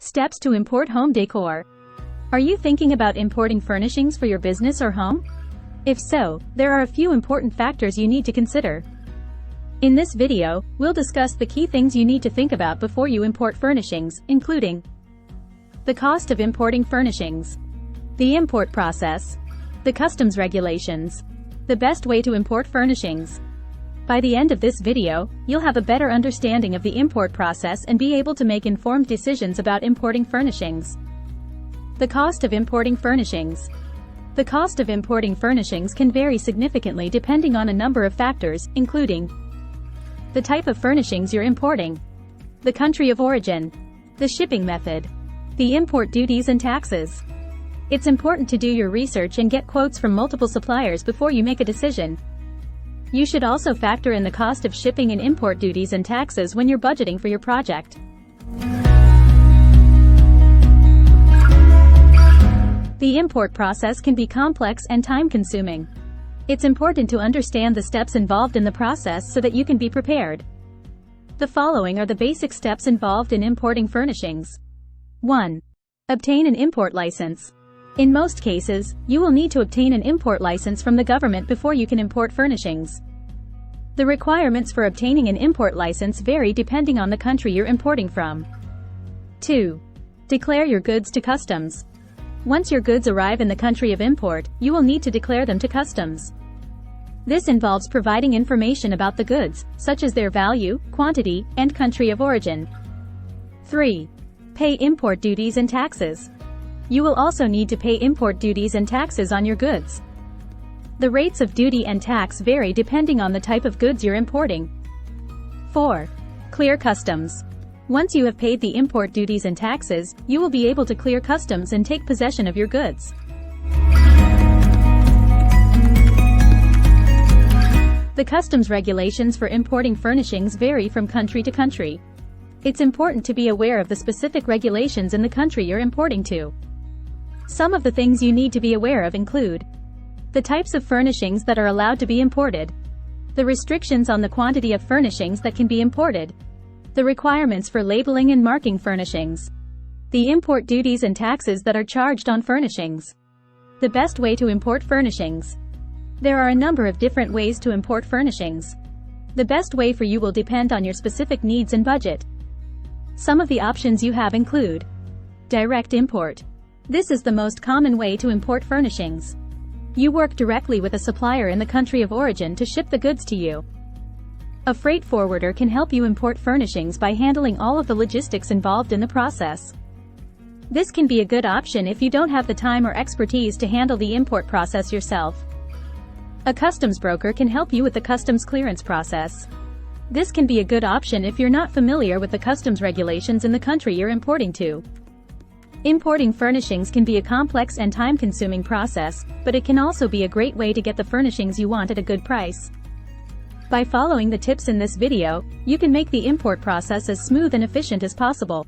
Steps to import home decor. Are you thinking about importing furnishings for your business or home? If so, there are a few important factors you need to consider. In this video, we'll discuss the key things you need to think about before you import furnishings, including the cost of importing furnishings, the import process, the customs regulations, the best way to import furnishings. By the end of this video, you'll have a better understanding of the import process and be able to make informed decisions about importing furnishings. The cost of importing furnishings. The cost of importing furnishings can vary significantly depending on a number of factors, including the type of furnishings you're importing, the country of origin, the shipping method, the import duties and taxes. It's important to do your research and get quotes from multiple suppliers before you make a decision. You should also factor in the cost of shipping and import duties and taxes when you're budgeting for your project. The import process can be complex and time-consuming. It's important to understand the steps involved in the process so that you can be prepared. The following are the basic steps involved in importing furnishings. 1. Obtain an import license. In most cases, you will need to obtain an import license from the government before you can import furnishings. The requirements for obtaining an import license vary depending on the country you're importing from. 2. Declare your goods to customs. Once your goods arrive in the country of import, you will need to declare them to customs. This involves providing information about the goods, such as their value, quantity, and country of origin. 3. Pay import duties and taxes. You will also need to pay import duties and taxes on your goods. The rates of duty and tax vary depending on the type of goods you're importing. 4. Clear customs. Once you have paid the import duties and taxes, you will be able to clear customs and take possession of your goods. The customs regulations for importing furnishings vary from country to country. It's important to be aware of the specific regulations in the country you're importing to. Some of the things you need to be aware of include the types of furnishings that are allowed to be imported, the restrictions on the quantity of furnishings that can be imported, the requirements for labeling and marking furnishings, the import duties and taxes that are charged on furnishings. The best way to import furnishings. There are a number of different ways to import furnishings. The best way for you will depend on your specific needs and budget. Some of the options you have include direct import. This is the most common way to import furnishings. You work directly with a supplier in the country of origin to ship the goods to you. A freight forwarder can help you import furnishings by handling all of the logistics involved in the process. This can be a good option if you don't have the time or expertise to handle the import process yourself. A customs broker can help you with the customs clearance process. This can be a good option if you're not familiar with the customs regulations in the country you're importing to. Importing furnishings can be a complex and time-consuming process, but it can also be a great way to get the furnishings you want at a good price. By following the tips in this video, you can make the import process as smooth and efficient as possible.